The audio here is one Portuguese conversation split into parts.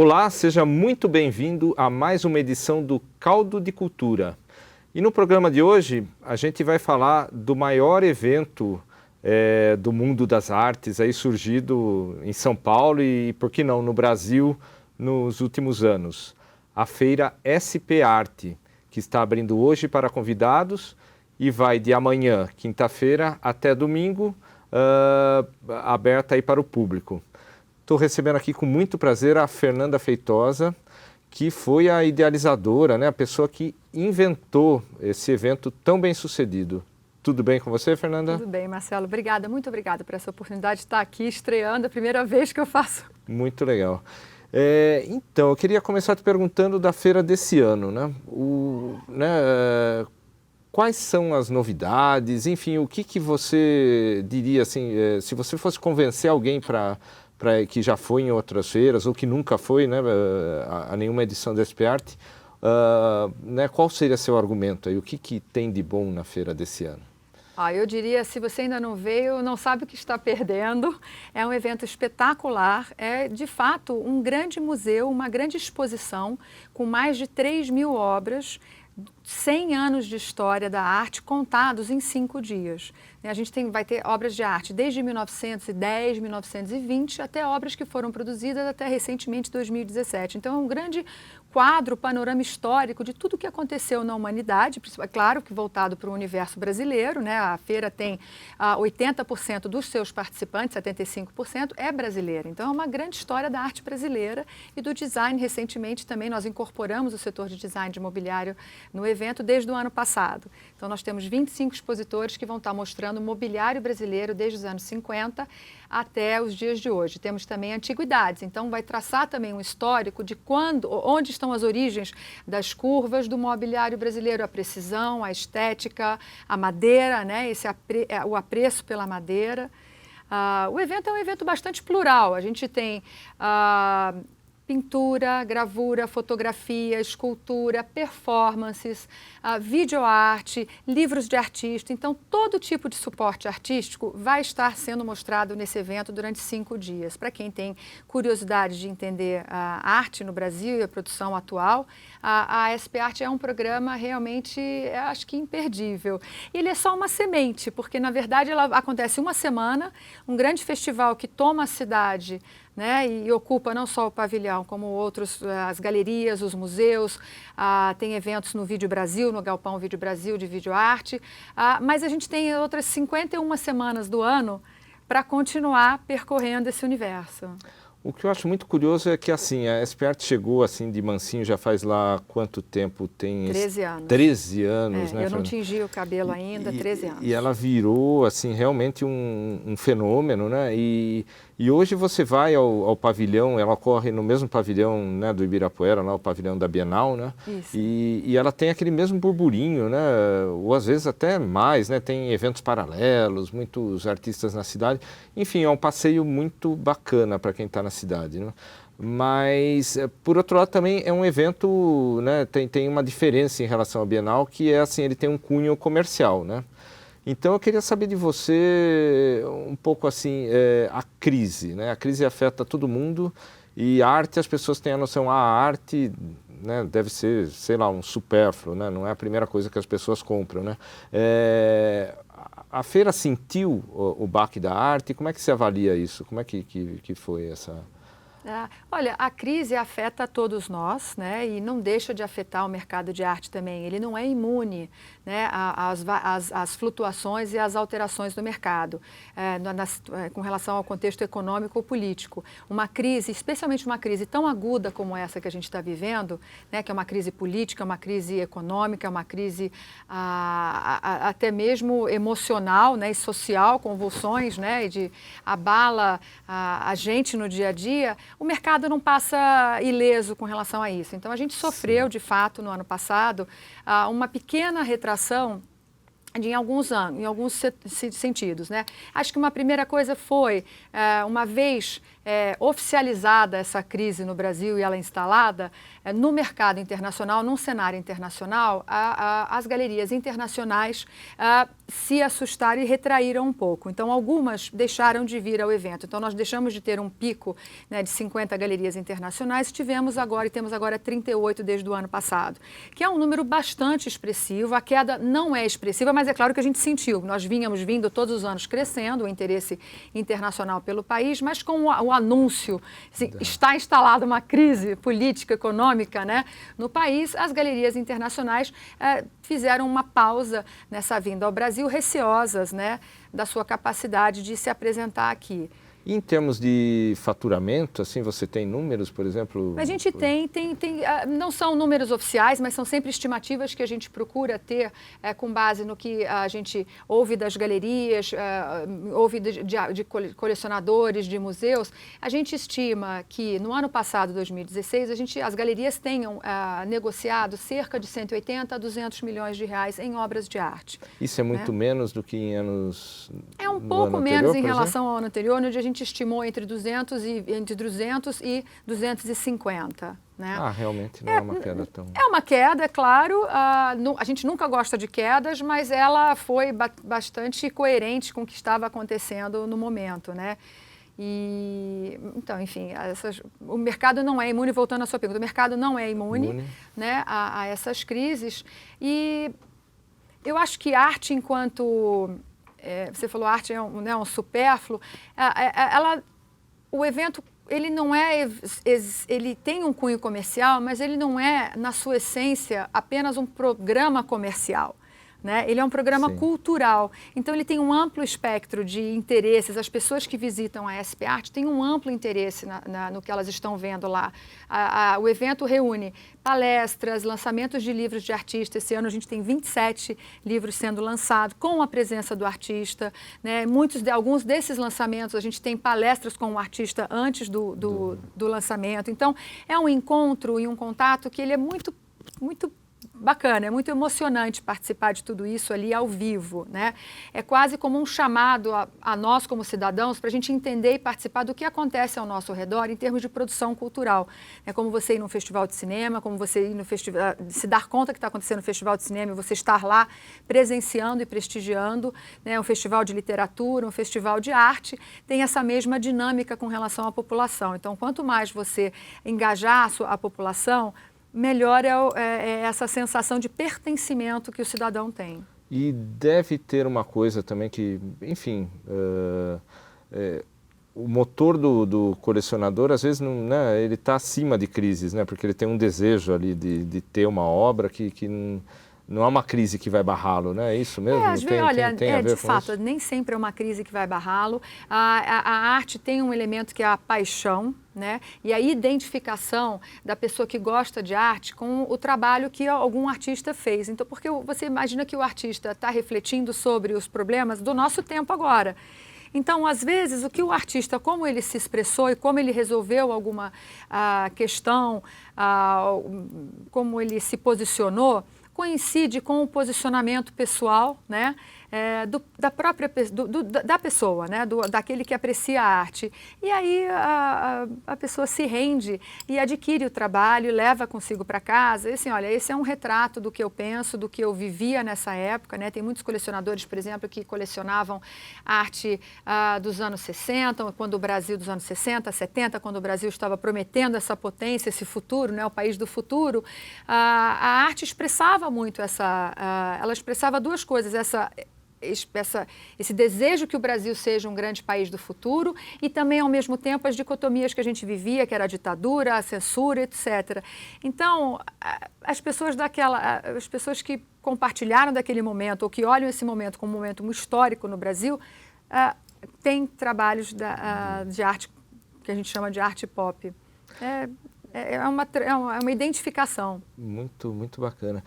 Olá, seja muito bem-vindo a mais uma edição do Caldo de Cultura. E no programa de hoje a gente vai falar do maior evento do mundo das artes aí surgido em São Paulo e, por que não, no Brasil nos últimos anos. A feira SP Arte, que está abrindo hoje para convidados e vai de amanhã, quinta-feira, até domingo, aberta aí para o público. Estou recebendo aqui com muito prazer a Fernanda Feitosa, que foi a idealizadora, né, a pessoa que inventou esse evento tão bem sucedido. Tudo bem com você, Fernanda? Tudo bem, Marcelo. Obrigada, muito obrigada por essa oportunidade de estar aqui estreando, a primeira vez que eu faço. Muito legal. Então, eu queria começar te perguntando da feira desse ano, né? Quais são as novidades? Enfim, o que você diria, assim, se você fosse convencer alguém que já foi em outras feiras ou que nunca foi, né, a nenhuma edição da SP Arte, né, qual seria seu argumento aí? O que tem de bom na feira desse ano? Eu diria, se você ainda não veio, não sabe o que está perdendo. É um evento espetacular, é de fato um grande museu, uma grande exposição com mais de 3.000 obras, 100 anos de história da arte contados em 5 dias. A gente vai ter obras de arte desde 1910, 1920, até obras que foram produzidas até recentemente, 2017. Então, é um grande quadro, panorama histórico de tudo o que aconteceu na humanidade, claro que voltado para o universo brasileiro, né? A feira tem 80% dos seus participantes, 75% é brasileira. Então, é uma grande história da arte brasileira e do design. Recentemente também nós incorporamos o setor de design de mobiliário no evento desde o ano passado. Então, nós temos 25 expositores que vão estar mostrando o mobiliário brasileiro desde os anos 50 até os dias de hoje. Temos também antiguidades, então vai traçar também um histórico de onde estão as origens das curvas do mobiliário brasileiro, a precisão, a estética, a madeira, né? O apreço pela madeira. O evento é um evento bastante plural, a gente tem pintura, gravura, fotografia, escultura, performances, videoarte, livros de artista. Então, todo tipo de suporte artístico vai estar sendo mostrado nesse evento durante 5 dias. Para quem tem curiosidade de entender a arte no Brasil e a produção atual, a SP Arte é um programa realmente, acho que imperdível. Ele é só uma semente, porque, na verdade, ela acontece uma semana, um grande festival que toma a cidade, né, e ocupa não só o pavilhão, como outros, as galerias, os museus, tem eventos no Vídeo Brasil, no Galpão Vídeo Brasil de videoarte, mas a gente tem outras 51 semanas do ano para continuar percorrendo esse universo. O que eu acho muito curioso é que, assim, a SP Arte chegou, assim, de mansinho, já faz lá quanto tempo? Tem 13 anos. 13 anos, né? Eu não tingi o cabelo ainda, 13 anos. E ela virou, assim, realmente um fenômeno, né? E hoje você vai ao pavilhão, ela ocorre no mesmo pavilhão, né, do Ibirapuera, lá o pavilhão da Bienal, né? Isso. E ela tem aquele mesmo burburinho, né? Ou às vezes até mais, né? Tem eventos paralelos, muitos artistas na cidade. Enfim, é um passeio muito bacana para quem está na cidade, né? Mas, por outro lado, também é um evento, né? Tem uma diferença em relação ao Bienal, que é assim, ele tem um cunho comercial, né? Então, eu queria saber de você um pouco assim, a crise, né? A crise afeta todo mundo e a arte, as pessoas têm a noção, a arte, né, deve ser, sei lá, um supérfluo, né? Não é a primeira coisa que as pessoas compram, né? A feira sentiu o baque da arte? Como é que se avalia isso? Como é que foi essa... Olha, a crise afeta todos nós, né, e não deixa de afetar o mercado de arte também. Ele não é imune, né, às flutuações e às alterações do mercado, com relação ao contexto econômico ou político. Uma crise, especialmente uma crise tão aguda como essa que a gente está vivendo, né, que é uma crise política, uma crise econômica, uma crise até mesmo emocional, né, e social, convulsões, né, e abala a gente no dia a dia. O mercado não passa ileso com relação a isso. Então, a gente sofreu, de fato, no ano passado, uma pequena retração em alguns sentidos, né? Acho que uma primeira coisa foi, uma vez oficializada essa crise no Brasil e ela instalada, no mercado internacional, num cenário internacional, as galerias internacionais se assustaram e retraíram um pouco. Então, algumas deixaram de vir ao evento. Então, nós deixamos de ter um pico, né, de 50 galerias internacionais, temos agora 38 desde o ano passado, que é um número bastante expressivo. A queda não é expressiva, mas é claro que a gente sentiu. Nós vínhamos vindo todos os anos crescendo o interesse internacional pelo país, mas com o anúncio, está instalada uma crise política, econômica, né, no país, as galerias internacionais fizeram uma pausa nessa vinda ao Brasil, receosas, né, da sua capacidade de se apresentar aqui. E em termos de faturamento, assim, você tem números, por exemplo? A gente não são números oficiais, mas são sempre estimativas que a gente procura ter com base no que a gente ouve das galerias, ouve de colecionadores, de museus. A gente estima que no ano passado, 2016, as galerias tenham negociado cerca de 180 a 200 milhões de reais em obras de arte. Isso é muito menos do que em anos É um pouco menos em relação ao ano anterior, onde a gente estimou entre 200 e 250. Né? Realmente não é uma queda tão... É uma queda, é claro. A gente nunca gosta de quedas, mas ela foi bastante coerente com o que estava acontecendo no momento, né? Então, enfim, o mercado não é imune, voltando à sua pergunta, o mercado não é imune. Né, a essas crises. E eu acho que arte, enquanto... você falou arte é um supérfluo, o evento, ele não ele tem um cunho comercial, mas ele não é, na sua essência, apenas um programa comercial. Né? Ele é um programa cultural, então ele tem um amplo espectro de interesses. As pessoas que visitam a SP Arte têm um amplo interesse no que elas estão vendo lá. O evento reúne palestras, lançamentos de livros de artistas. Esse ano a gente tem 27 livros sendo lançados com a presença do artista. Né? Alguns desses lançamentos a gente tem palestras com o artista antes do lançamento. Então é um encontro e um contato que ele é muito bacana, é muito emocionante participar de tudo isso ali ao vivo, né? É quase como um chamado a nós como cidadãos para a gente entender e participar do que acontece ao nosso redor em termos de produção cultural. É como você ir num festival de cinema, como você ir no festival, se dar conta que está acontecendo no festival de cinema e você estar lá presenciando e prestigiando, né? Um festival de literatura, um festival de arte, tem essa mesma dinâmica com relação à população. Então, quanto mais você engajar a população, melhor é essa sensação de pertencimento que o cidadão tem. E deve ter uma coisa também que, enfim, o motor do colecionador, às vezes, não, né, ele está acima de crises, né, porque ele tem um desejo ali de ter uma obra que não é uma crise que vai barrá-lo, né? É isso mesmo? Tem a ver de fato, isso? Nem sempre é uma crise que vai barrá-lo. A arte tem um elemento que é a paixão, né? E a identificação da pessoa que gosta de arte com o trabalho que algum artista fez. Então, porque você imagina que o artista está refletindo sobre os problemas do nosso tempo agora. Então, às vezes, o que o artista, como ele se expressou e como ele resolveu alguma questão, como ele se coincide com o posicionamento pessoal, né, da pessoa, né, daquele que aprecia a arte. E aí a pessoa se rende e adquire o trabalho, leva consigo para casa. E assim, olha, esse é um retrato do que eu penso, do que eu vivia nessa época. Né? Tem muitos colecionadores, por exemplo, que colecionavam arte dos anos 60, quando o Brasil, dos anos 60, 70, quando o Brasil estava prometendo essa potência, esse futuro, né, o país do futuro. A arte expressava muito ela expressava duas coisas, esse desejo que o Brasil seja um grande país do futuro e também, ao mesmo tempo, as dicotomias que a gente vivia, que era a ditadura, a censura, etc. Então, as pessoas que compartilharam daquele momento ou que olham esse momento como um momento histórico no Brasil, têm trabalhos de arte que a gente chama de arte pop. É uma identificação. Muito, muito bacana.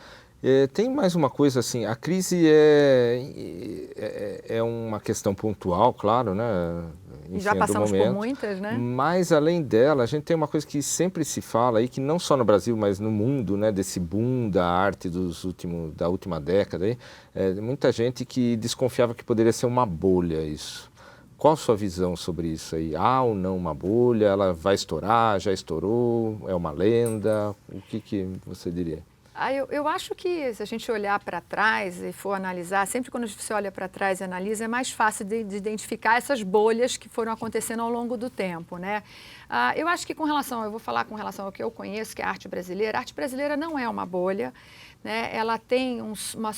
Tem mais uma coisa assim, a crise é uma questão pontual, claro, né? Enfim, já passamos por muitas, né? Mas além dela, a gente tem uma coisa que sempre se fala aí, que não só no Brasil, mas no mundo, né? Desse boom da arte da última década aí, muita gente que desconfiava que poderia ser uma bolha isso. Qual a sua visão sobre isso aí? Há ou não uma bolha? Ela vai estourar? Já estourou? É uma lenda? O que você diria? Eu acho que se a gente olhar para trás e for analisar, sempre quando você olha para trás e analisa, é mais fácil de identificar essas bolhas que foram acontecendo ao longo do tempo, né? Eu acho que eu vou falar com relação ao que eu conheço, que é a arte brasileira não é uma bolha, né? Ela tem uma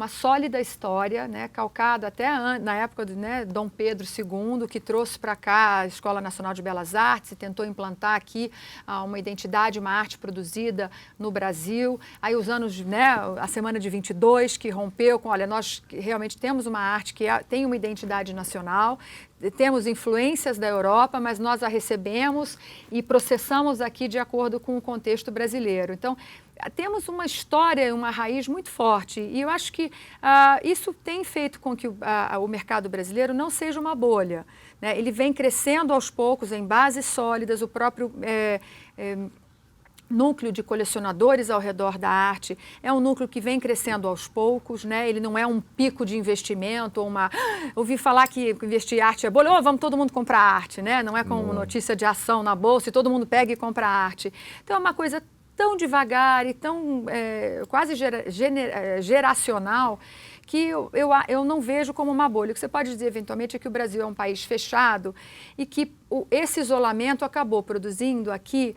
sólida história, né, calcada até na época do, né, Dom Pedro II, que trouxe para cá a Escola Nacional de Belas Artes e tentou implantar aqui uma identidade, uma arte produzida no Brasil. Aí os anos, né, a Semana de 22, que rompeu com, olha, nós realmente temos uma arte que tem uma identidade nacional, temos influências da Europa, mas nós a recebemos e processamos aqui de acordo com o contexto brasileiro. Então, temos uma história, uma raiz muito forte e eu acho que isso tem feito com que o mercado brasileiro não seja uma bolha, né? Ele vem crescendo aos poucos em bases sólidas, o próprio núcleo de colecionadores ao redor da arte é um núcleo que vem crescendo aos poucos, né? Ele não é um pico de investimento ou ouvi falar que investir em arte é bolha, vamos todo mundo comprar arte, né? Não é como notícia de ação na bolsa e todo mundo pega e compra arte. Então é uma coisa tão devagar e tão quase geracional que eu não vejo como uma bolha. O que você pode dizer, eventualmente, é que o Brasil é um país fechado e que esse isolamento acabou produzindo aqui,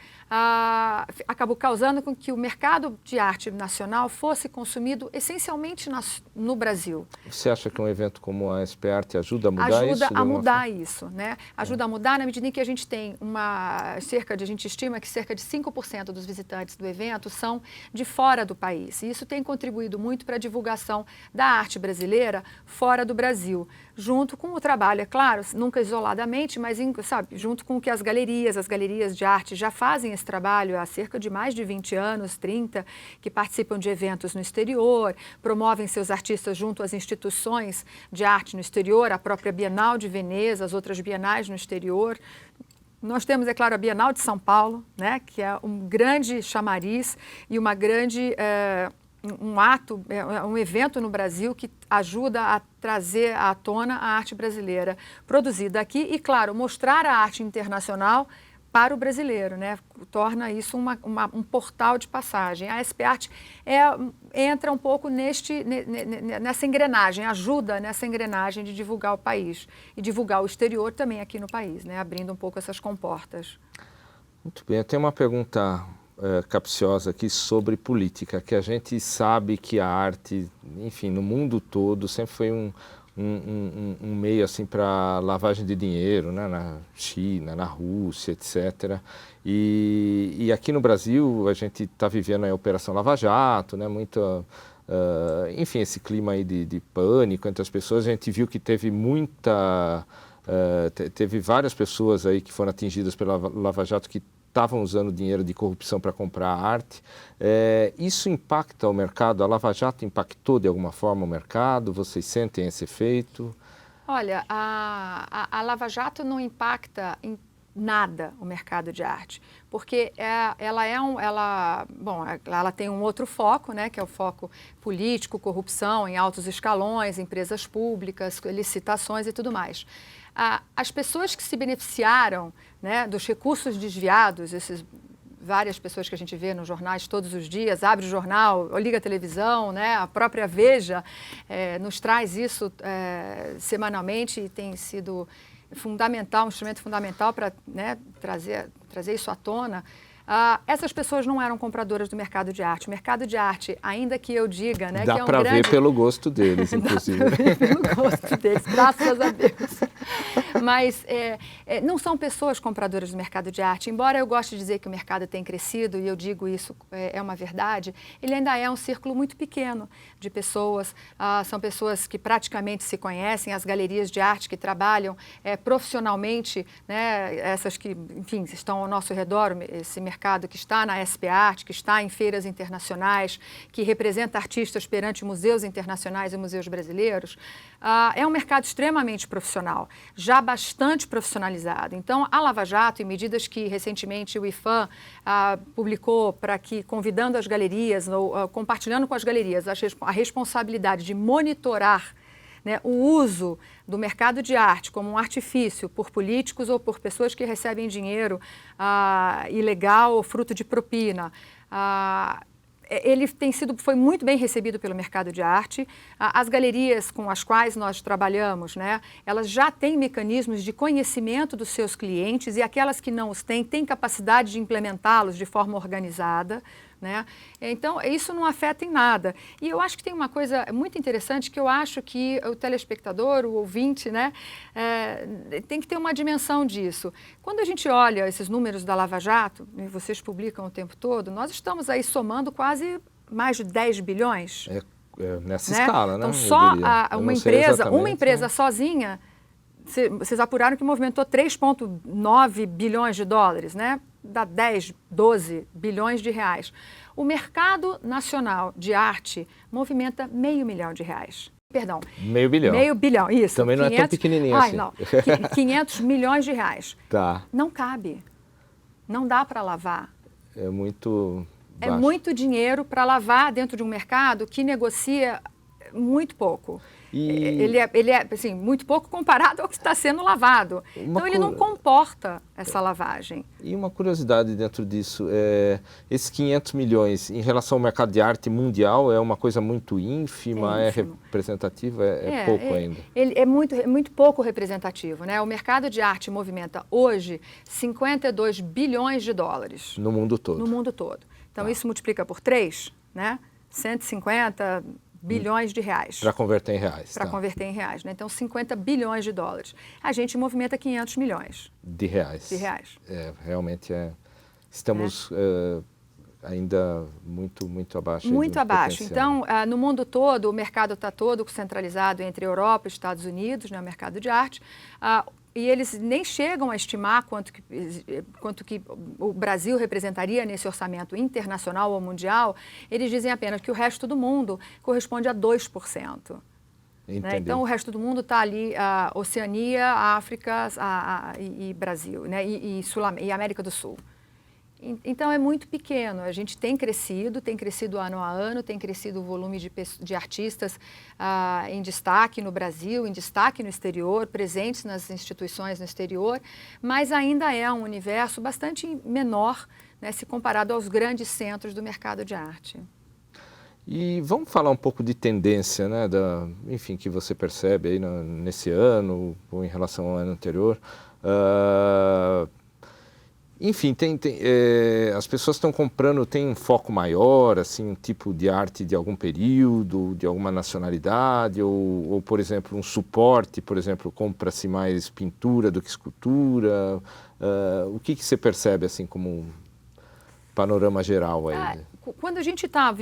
acabou causando com que o mercado de arte nacional fosse consumido essencialmente no Brasil. Você acha que um evento como a SP Arte ajuda a mudar isso? Ajuda a mudar isso, né? Ajuda a mudar na medida em que a gente tem a gente estima que cerca de 5% dos visitantes do evento são de fora do país. E isso tem contribuído muito para a divulgação da arte brasileira fora do Brasil, junto com o trabalho, é claro, nunca isoladamente, mas junto com que as galerias de arte já fazem esse trabalho há cerca de mais de 20 anos, 30, que participam de eventos no exterior, promovem seus artistas junto às instituições de arte no exterior, a própria Bienal de Veneza, as outras bienais no exterior. Nós temos, é claro, a Bienal de São Paulo, né, que é um grande chamariz e uma grande... um evento no Brasil que ajuda a trazer à tona a arte brasileira produzida aqui e, claro, mostrar a arte internacional para o brasileiro, né? Torna isso um portal de passagem. A SP Arte entra um pouco nessa engrenagem, ajuda nessa engrenagem de divulgar o país e divulgar o exterior também aqui no país, né? Abrindo um pouco essas comportas. Muito bem, eu tenho uma pergunta capciosa aqui sobre política, que a gente sabe que a arte, enfim, no mundo todo sempre foi um meio assim para lavagem de dinheiro, né, na China, na Rússia, etc. E aqui no Brasil a gente está vivendo a Operação Lava Jato, né, enfim, esse clima aí de pânico entre as pessoas. A gente viu que teve teve várias pessoas aí que foram atingidas pela Lava Jato que estavam usando dinheiro de corrupção para comprar arte. Isso impacta o mercado? A Lava Jato impactou de alguma forma o mercado? Vocês sentem esse efeito? Olha, a Lava Jato não impacta em nada o mercado de arte, porque ela tem um outro foco, né, que é o foco político, corrupção em altos escalões, empresas públicas, licitações e tudo mais. As pessoas que se beneficiaram, né, dos recursos desviados, várias pessoas que a gente vê nos jornais todos os dias, abre o jornal, ou liga a televisão, né, a própria Veja nos traz isso semanalmente e tem sido fundamental, um instrumento fundamental para, né, trazer isso à tona. Essas pessoas não eram compradoras do mercado de arte. O mercado de arte, ainda que eu diga, né, que é um grande... Dá para ver pelo gosto deles, inclusive. Dá para ver pelo gosto deles, graças a Deus. Mas não são pessoas compradoras do mercado de arte. Embora eu goste de dizer que o mercado tem crescido, e eu digo isso é uma verdade, ele ainda é um círculo muito pequeno de pessoas. São pessoas que praticamente se conhecem, as galerias de arte que trabalham profissionalmente, né, essas que, enfim, estão ao nosso redor, esse mercado que está na SP Arte, que está em feiras internacionais, que representa artistas perante museus internacionais e museus brasileiros, é um mercado extremamente profissional, já bastante profissionalizado. Então, a Lava Jato, e medidas que recentemente o IPHAN publicou para que, convidando as galerias, ou compartilhando com as galerias a responsabilidade de monitorar, né, o uso do mercado de arte como um artifício por políticos ou por pessoas que recebem dinheiro ilegal ou fruto de propina, ele foi muito bem recebido pelo mercado de arte. As galerias com as quais nós trabalhamos, né, elas já têm mecanismos de conhecimento dos seus clientes, e aquelas que não os têm capacidade de implementá-los de forma organizada, né? Então, isso não afeta em nada. E eu acho que tem uma coisa muito interessante, que eu acho que o telespectador, o ouvinte, né, tem que ter uma dimensão disso. Quando a gente olha esses números da Lava Jato, e vocês publicam o tempo todo, nós estamos aí somando quase mais de 10 bilhões. Nessa escala, né? Então, só uma empresa sozinha, vocês apuraram que movimentou 3,9 bilhões de dólares, né? Dá 10, 12 bilhões de reais. O mercado nacional de arte movimenta R$500 milhão. Perdão. R$500 bilhão. R$500 bilhão, isso. Também não é tão pequenininho assim. Não. 500 milhões de reais. Tá. Não cabe. Não dá para lavar. É muito baixo. É muito dinheiro para lavar dentro de um mercado que negocia muito pouco. Ele é assim, muito pouco comparado ao que está sendo lavado. Então, ele não comporta essa lavagem. E uma curiosidade dentro disso, esses 500 milhões em relação ao mercado de arte mundial é uma coisa muito ínfima, é representativa, é pouco ainda? Ele é muito pouco representativo, né? O mercado de arte movimenta hoje 52 bilhões de dólares. No mundo todo? No mundo todo. Então, isso multiplica por 3, né? 150 bilhões de reais. Para converter em reais. Para converter em reais, né? Então, 50 bilhões de dólares. A gente movimenta 500 milhões. De reais. De reais. Realmente estamos ainda muito abaixo. Muito abaixo. Então, no mundo todo, o mercado está todo centralizado entre Europa e Estados Unidos, né, o mercado de arte. E eles nem chegam a estimar quanto que o Brasil representaria nesse orçamento internacional ou mundial. Eles dizem apenas que o resto do mundo corresponde a 2%. Né? Então, o resto do mundo está ali, Oceania, África e Brasil, né? e América do Sul. Então, é muito pequeno. A gente tem crescido ano a ano, tem crescido o volume de artistas em destaque no Brasil, em destaque no exterior, presentes nas instituições no exterior, mas ainda é um universo bastante menor, né, se comparado aos grandes centros do mercado de arte. E vamos falar um pouco de tendência, né, enfim, que você percebe aí nesse ano ou em relação ao ano anterior. Enfim, as pessoas estão comprando, tem um foco maior, assim, um tipo de arte de algum período, de alguma nacionalidade, ou por exemplo, um suporte, por exemplo, compra-se mais pintura do que escultura. O que você percebe, assim, como um panorama geral aí? Quando a gente está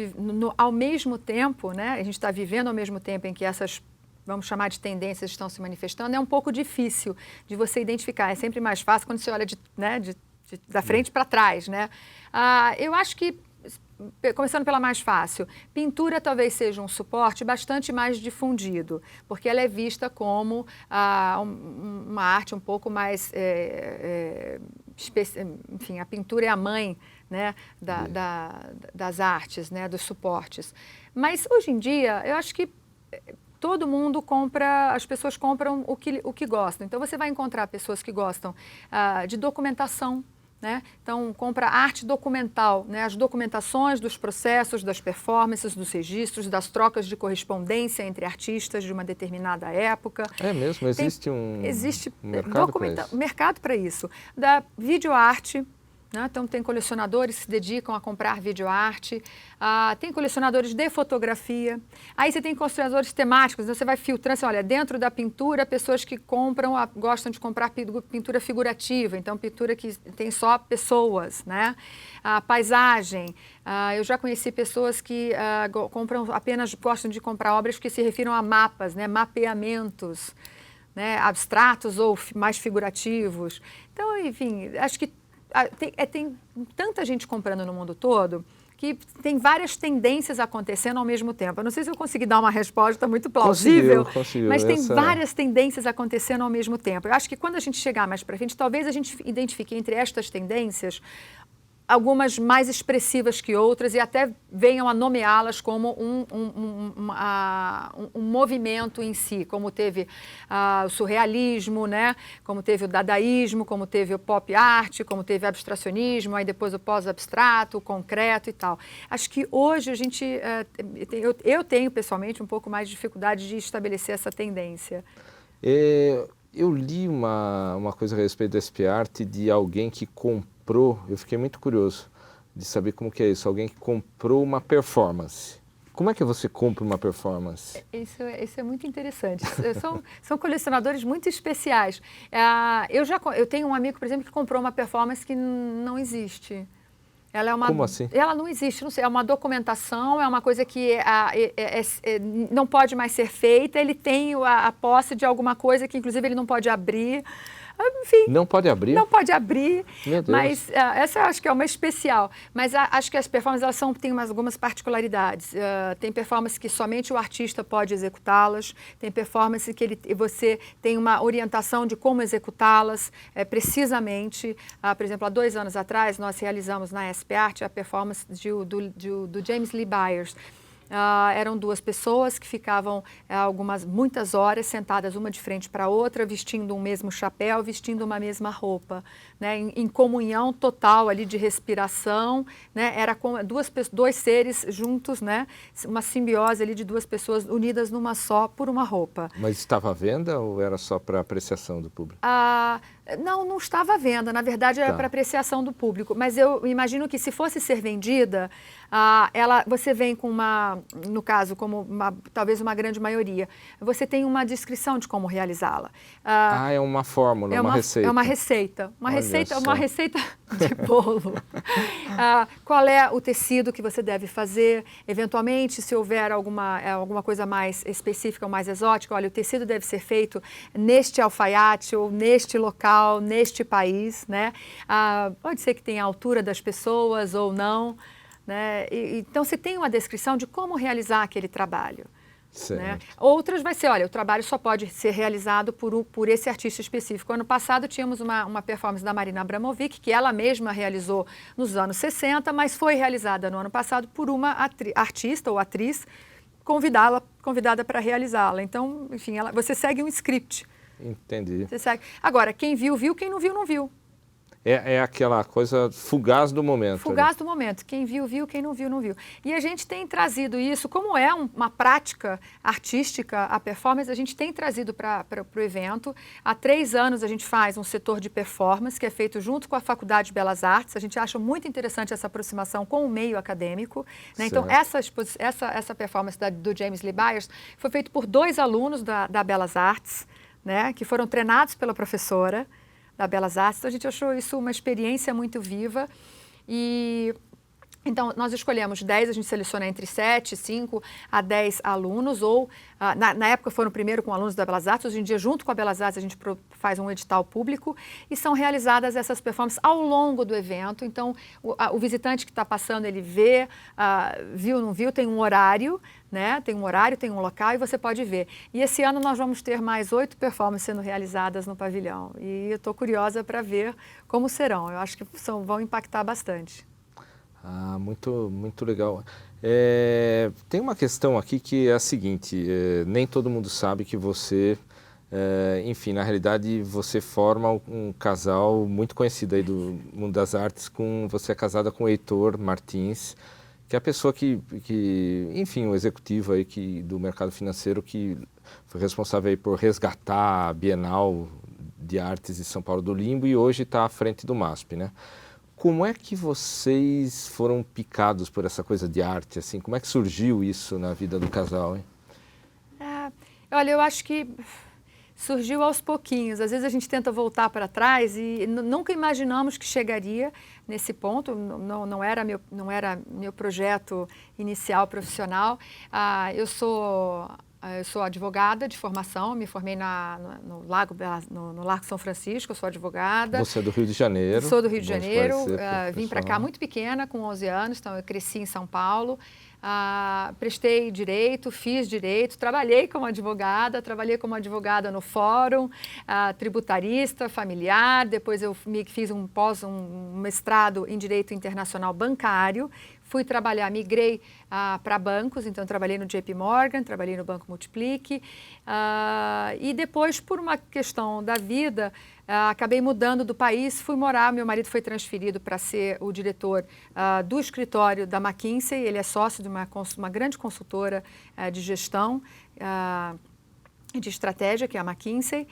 ao mesmo tempo, né, a gente está vivendo ao mesmo tempo em que essas, vamos chamar de tendências, estão se manifestando, é um pouco difícil de você identificar. É sempre mais fácil quando você olha da frente para trás, né? Eu acho que, começando pela mais fácil, pintura talvez seja um suporte bastante mais difundido, porque ela é vista como uma arte um pouco mais, enfim, a pintura é a mãe, né, das artes, né, dos suportes. Mas hoje em dia, eu acho que todo mundo compra, as pessoas compram o que gostam. Então, você vai encontrar pessoas que gostam de documentação, né? Então, compra arte documental, né? As documentações dos processos, das performances, dos registros, das trocas de correspondência entre artistas de uma determinada época. É mesmo? Existe um mercado para isso. Da videoarte, né? Então, tem colecionadores que se dedicam a comprar videoarte, tem colecionadores de fotografia, aí você tem colecionadores temáticos, então você vai filtrando, assim, olha, dentro da pintura, pessoas que gostam de comprar pintura figurativa, então pintura que tem só pessoas, né? Paisagem, eu já conheci pessoas que gostam de comprar obras que se refiram a mapas, né? Mapeamentos, né? Abstratos ou mais figurativos. Então, enfim, acho que tem tanta gente comprando no mundo todo que tem várias tendências acontecendo ao mesmo tempo. Eu não sei se eu consegui dar uma resposta muito plausível, conseguiu. Mas tem várias tendências acontecendo ao mesmo tempo. Eu acho que quando a gente chegar mais para frente, talvez a gente identifique entre estas tendências algumas mais expressivas que outras, e até venham a nomeá-las como um movimento em si, como teve o surrealismo, né? Como teve o dadaísmo, como teve o pop art, como teve o abstracionismo, aí depois o pós-abstrato, o concreto e tal. Acho que hoje a gente, eu tenho pessoalmente um pouco mais de dificuldade de estabelecer essa tendência. Eu li uma coisa a respeito da SP Art de alguém que comprou, eu fiquei muito curioso de saber como que é isso, alguém que comprou uma performance. Como é que você compra uma performance? Isso é muito interessante. São colecionadores muito especiais. Eu tenho um amigo, por exemplo, que comprou uma performance que não existe. Como assim? Ela não existe, não sei, é uma documentação, é uma coisa que não pode mais ser feita, ele tem a posse de alguma coisa que inclusive ele não pode abrir. Enfim, não pode abrir? Não pode abrir, Meu Deus. Mas essa eu acho que é uma especial. Mas acho que as performances elas têm algumas particularidades. Tem performances que somente o artista pode executá-las, tem performances que você tem uma orientação de como executá-las precisamente. Por exemplo, há 2 anos atrás, nós realizamos na SP Art a performance do James Lee Byers. Eram 2 pessoas que ficavam muitas horas sentadas uma de frente para a outra, vestindo um mesmo chapéu, vestindo uma mesma roupa, né? Em comunhão total ali de respiração, né? Era com 2 seres juntos, né? Uma simbiose ali de 2 pessoas unidas numa só por uma roupa. Mas estava à venda ou era só para apreciação do público? Não estava à venda, na verdade era para apreciação do público, mas eu imagino que se fosse ser vendida, você vem com no caso, como talvez uma grande maioria, você tem uma descrição de como realizá-la. É uma fórmula, uma receita. É uma receita, uma receita de bolo. Qual é o tecido que você deve fazer, eventualmente se houver alguma coisa mais específica ou mais exótica, olha, o tecido deve ser feito neste alfaiate ou neste local, neste país, né? Pode ser que tenha a altura das pessoas ou não, né? Então, você tem uma descrição de como realizar aquele trabalho. Né? Outras vai ser, olha, o trabalho só pode ser realizado por esse artista específico. Ano passado tínhamos uma performance da Marina Abramovic, que ela mesma realizou nos anos 60, mas foi realizada no ano passado por uma artista ou atriz convidada para realizá-la. Então, enfim, você segue um script. Entendi. Você segue. Agora, quem viu, viu, quem não viu, não viu. É aquela coisa fugaz do momento. Fugaz do momento. Quem viu, viu, quem não viu, não viu. E a gente tem trazido isso, como é uma prática artística, a performance, a gente tem trazido para o evento. Há 3 anos a gente faz um setor de performance, que é feito junto com a Faculdade de Belas Artes. A gente acha muito interessante essa aproximação com o meio acadêmico. Né? Então, essa performance do James Lee Byers foi feita por 2 alunos da Belas Artes, né? Que foram treinados pela professora da Belas Artes. Então, a gente achou isso uma experiência muito viva então, nós escolhemos 10, a gente seleciona entre 7, 5 a 10 alunos, ou na época foram primeiro com alunos da Belas Artes, hoje em dia, junto com a Belas Artes, a gente faz um edital público e são realizadas essas performances ao longo do evento. Então, o visitante que está passando, ele vê, viu, não viu, tem um horário, né? Tem um horário, tem um local e você pode ver. E esse ano nós vamos ter mais 8 performances sendo realizadas no pavilhão. E eu estou curiosa para ver como serão. Eu acho que vão impactar bastante. Muito, muito legal. Tem uma questão aqui que é a seguinte, nem todo mundo sabe que você, enfim, na realidade você forma um casal muito conhecido aí do mundo das artes, você é casada com o Heitor Martins, que é a pessoa que enfim, o executivo aí do mercado financeiro que foi responsável aí por resgatar a Bienal de Artes de São Paulo do Limbo e hoje está à frente do MASP, né? Como é que vocês foram picados por essa coisa de arte, assim? Como é que surgiu isso na vida do casal, hein? Olha, eu acho que surgiu aos pouquinhos. Às vezes a gente tenta voltar para trás e nunca imaginamos que chegaria nesse ponto. Não era meu projeto inicial profissional. Eu sou advogada de formação, me formei no Largo São Francisco, eu sou advogada. Você é do Rio de Janeiro? Sou do Rio de Janeiro, vim para cá muito pequena, com 11 anos, então eu cresci em São Paulo. prestei direito, fiz direito, trabalhei como advogada no fórum, tributarista, familiar, depois eu fiz um mestrado em Direito Internacional Bancário, fui trabalhar, migrei para bancos, então trabalhei no JP Morgan, trabalhei no Banco Multiplique, e depois, por uma questão da vida, acabei mudando do país, fui morar, meu marido foi transferido para ser o diretor do escritório da McKinsey, ele é sócio de uma grande consultora de gestão, de estratégia, que é a McKinsey,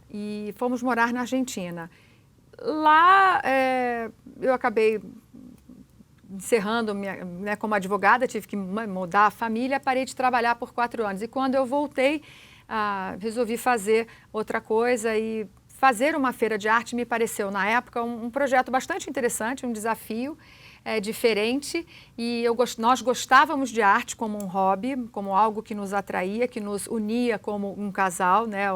e fomos morar na Argentina. Lá eu acabei encerrando como advogada, tive que mudar a família, parei de trabalhar por 4 anos. E quando eu voltei, resolvi fazer outra coisa e fazer uma feira de arte me pareceu, na época, um projeto bastante interessante, um desafio diferente. E nós gostávamos de arte como um hobby, como algo que nos atraía, que nos unia como um casal, né?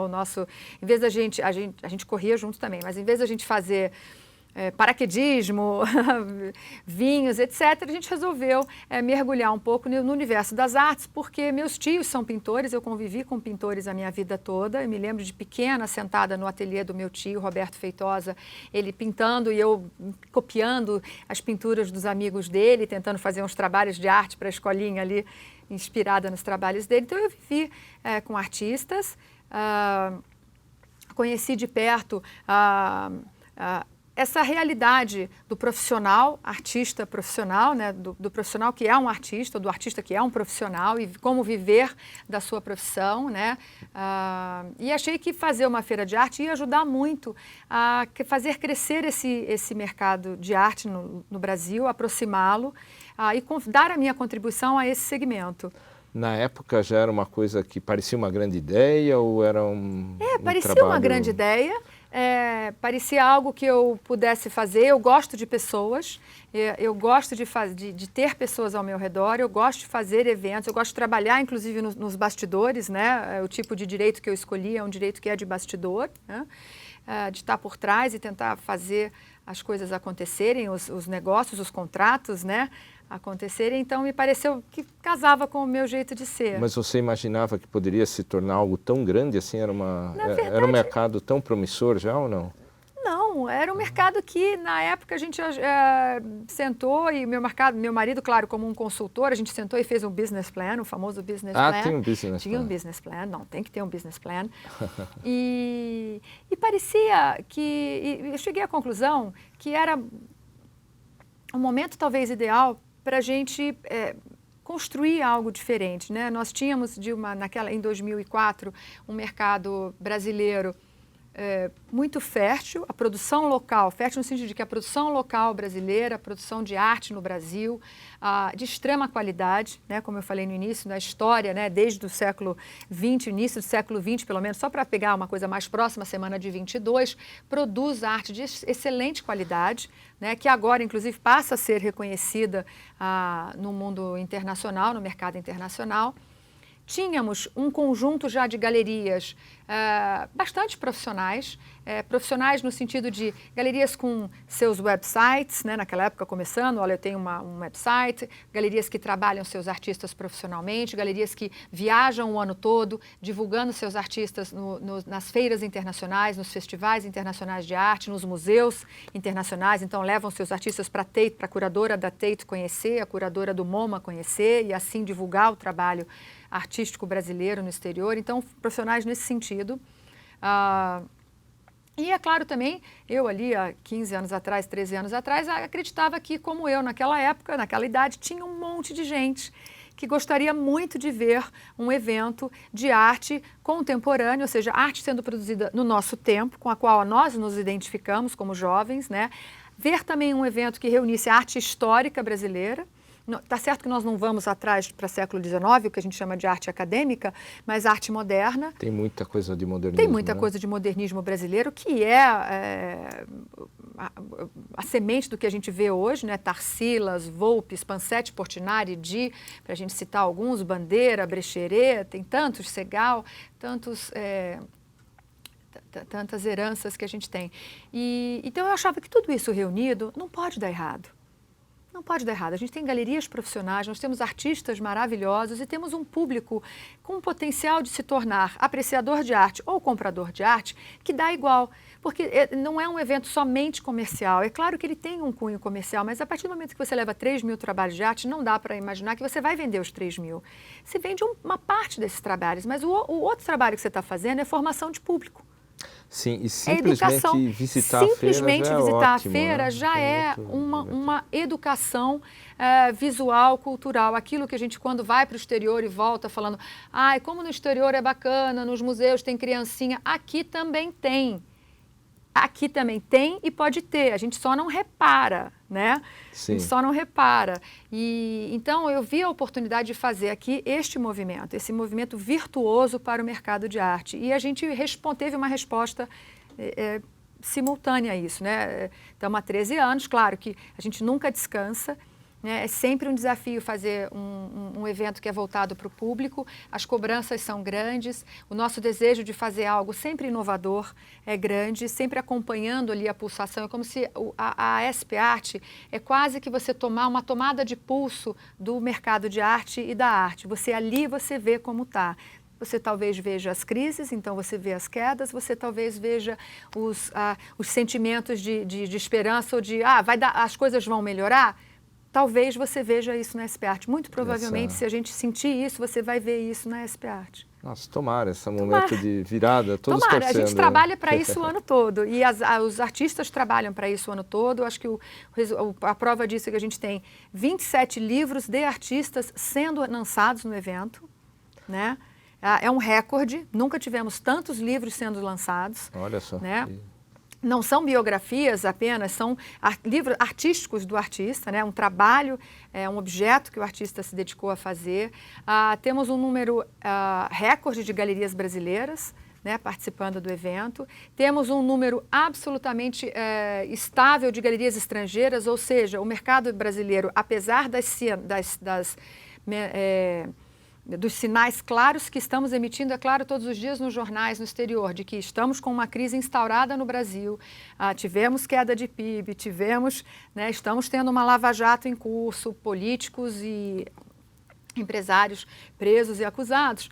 Em vez da gente, a gente corria junto também, mas em vez da gente fazer paraquedismo, vinhos, etc., a gente resolveu mergulhar um pouco no universo das artes, porque meus tios são pintores, eu convivi com pintores a minha vida toda, eu me lembro de pequena, sentada no ateliê do meu tio, Roberto Feitosa, ele pintando e eu copiando as pinturas dos amigos dele, tentando fazer uns trabalhos de arte para a escolinha ali, inspirada nos trabalhos dele. Então eu vivi com artistas, conheci de perto essa realidade do profissional, artista profissional, né, do profissional que é um artista, do artista que é um profissional, e como viver da sua profissão, né? E achei que fazer uma feira de arte ia ajudar muito a fazer crescer esse mercado de arte no Brasil, aproximá-lo e dar a minha contribuição a esse segmento. Na época já era uma coisa que parecia uma grande ideia ou era parecia trabalho... uma grande ideia. Parecia algo que eu pudesse fazer. Eu gosto de pessoas, eu gosto de ter pessoas ao meu redor, eu gosto de fazer eventos, eu gosto de trabalhar inclusive nos bastidores, né? O tipo de direito que eu escolhi é um direito que é de bastidor, né? De estar por trás e tentar fazer as coisas acontecerem, os negócios, os contratos, né, acontecerem. Então me pareceu que casava com o meu jeito de ser. Mas você imaginava que poderia se tornar algo tão grande assim? Era um mercado tão promissor já ou não? Não, era um mercado que na época a gente sentou e meu marido, claro, como um consultor, a gente sentou e fez um business plan, o famoso business plan. Tem um business plan. Tinha um business plan, não, tem que ter um business plan. E parecia que, eu cheguei à conclusão que era um momento talvez ideal para a gente construir algo diferente, né? Nós tínhamos em 2004 um mercado brasileiro muito fértil, a produção local, fértil no sentido de que a produção local brasileira, a produção de arte no Brasil, de extrema qualidade, né, como eu falei no início, na história, né, desde o século XX, início do século XX, pelo menos, só para pegar uma coisa mais próxima, semana de 22, produz arte de excelente qualidade, né, que agora, inclusive, passa a ser reconhecida no mundo internacional, no mercado internacional. Tínhamos um conjunto já de galerias bastante profissionais, profissionais no sentido de galerias com seus websites, né, naquela época começando, olha, eu tenho um website, galerias que trabalham seus artistas profissionalmente, galerias que viajam o ano todo, divulgando seus artistas nas feiras internacionais, nos festivais internacionais de arte, nos museus internacionais, então levam seus artistas para a Tate, para a curadora da Tate conhecer, a curadora do MoMA conhecer e assim divulgar o trabalho artístico brasileiro no exterior, então profissionais nesse sentido. E é claro também, eu ali há 15 anos atrás, 13 anos atrás, acreditava que como eu naquela época, naquela idade, tinha um monte de gente que gostaria muito de ver um evento de arte contemporânea, ou seja, arte sendo produzida no nosso tempo, com a qual nós nos identificamos como jovens, né? Ver também um evento que reunisse a arte histórica brasileira. Está certo que nós não vamos atrás para o século XIX, o que a gente chama de arte acadêmica, mas arte moderna. Tem muita coisa de modernismo. Tem muita coisa de modernismo brasileiro, que é a semente do que a gente vê hoje, né? Tarsila, Volpes, Pansetti, Portinari, para a gente citar alguns, Bandeira, Brecheret, tem tantos, Segal, tantas heranças que a gente tem. Então eu achava que tudo isso reunido não pode dar errado. Não pode dar errado. A gente tem galerias profissionais, nós temos artistas maravilhosos e temos um público com potencial de se tornar apreciador de arte ou comprador de arte que dá igual. Porque não é um evento somente comercial. É claro que ele tem um cunho comercial, mas a partir do momento que você leva 3 mil trabalhos de arte, não dá para imaginar que você vai vender os 3 mil. Você vende uma parte desses trabalhos, mas o outro trabalho que você está fazendo é formação de público. Sim, e simplesmente visitar a feira já é visitar ótimo, a feira né? já é uma educação visual, cultural. Aquilo que a gente, quando vai para o exterior e volta falando, ai, como no exterior é bacana, nos museus tem criancinha, aqui também tem. Aqui também tem e pode ter, a gente só não repara, né? Sim. A gente só não repara. E então eu vi a oportunidade de fazer aqui este movimento, esse movimento virtuoso para o mercado de arte. E a gente teve uma resposta simultânea a isso, né? Estamos há 13 anos, claro que a gente nunca descansa. É sempre um desafio fazer um evento que é voltado para o público, as cobranças são grandes, o nosso desejo de fazer algo sempre inovador é grande, sempre acompanhando ali a pulsação. É como se a SP Art é quase que você tomar uma tomada de pulso do mercado de arte e da arte. Você vê como está. Você talvez veja as crises, então você vê as quedas, você talvez veja os sentimentos de esperança ou de as coisas vão melhorar. Talvez você veja isso na SP Art. Muito provavelmente, se a gente sentir isso, você vai ver isso na SP Art. Nossa, tomara esse momento de virada, todos tomara. torcendo. A gente trabalha para isso o ano todo. E os artistas trabalham para isso o ano todo. Acho que a prova disso é que a gente tem 27 livros de artistas sendo lançados no evento, né? É um recorde. Nunca tivemos tantos livros sendo lançados. Olha só. Né? Não são biografias apenas, são livros artísticos do artista, né? Um trabalho, um objeto que o artista se dedicou a fazer. Temos um número recorde de galerias brasileiras, né, participando do evento. Temos um número absolutamente estável de galerias estrangeiras, ou seja, o mercado brasileiro, apesar dos sinais claros que estamos emitindo, é claro, todos os dias nos jornais no exterior, de que estamos com uma crise instaurada no Brasil, tivemos queda de PIB, estamos tendo uma lava-jato em curso, políticos e empresários presos e acusados.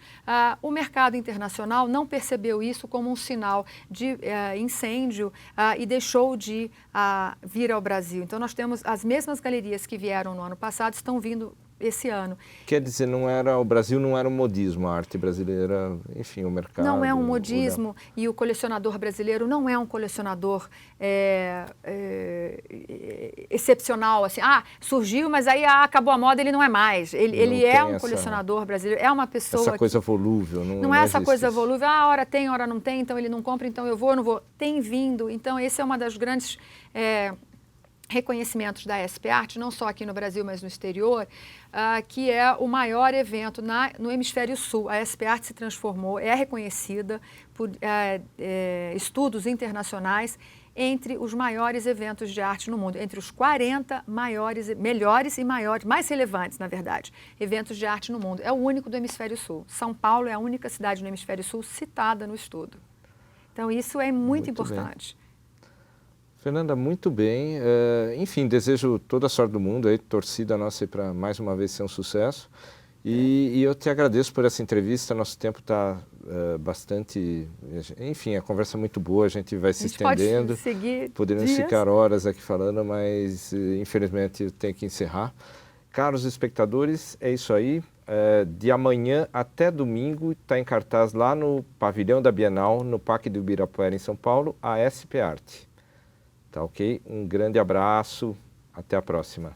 O mercado internacional não percebeu isso como um sinal de incêndio e deixou de vir ao Brasil. Então, nós temos as mesmas galerias que vieram no ano passado, estão vindo esse ano. Quer dizer, o Brasil não era um modismo, a arte brasileira, enfim, o mercado... Não é um modismo e o colecionador brasileiro não é um colecionador excepcional, assim, surgiu, mas aí acabou a moda, ele não é mais. Ele é um colecionador brasileiro, é uma pessoa... Essa coisa volúvel, não é essa coisa volúvel, hora tem, hora não tem, então ele não compra, então eu não vou. Tem vindo, então esse é uma das grandes... reconhecimentos da SP Art, não só aqui no Brasil, mas no exterior, que é o maior evento no Hemisfério Sul. A SP Art se transformou, é reconhecida por estudos internacionais entre os maiores eventos de arte no mundo, entre os 40 melhores e maiores, mais relevantes, na verdade, eventos de arte no mundo. É o único do Hemisfério Sul. São Paulo é a única cidade no Hemisfério Sul citada no estudo. Então, isso é muito importante. Bem. Fernanda, muito bem. Enfim, desejo toda a sorte do mundo, torcida nossa para mais uma vez ser um sucesso. E eu te agradeço por essa entrevista, nosso tempo está bastante... Enfim, a conversa é muito boa, a gente vai se estendendo. Pode seguir Poderíamos ficar horas aqui falando, mas infelizmente eu tenho que encerrar. Caros espectadores, é isso aí. De amanhã até domingo está em cartaz lá no pavilhão da Bienal, no Parque do Ibirapuera, em São Paulo, a SP Art. Tá ok? Um grande abraço, até a próxima.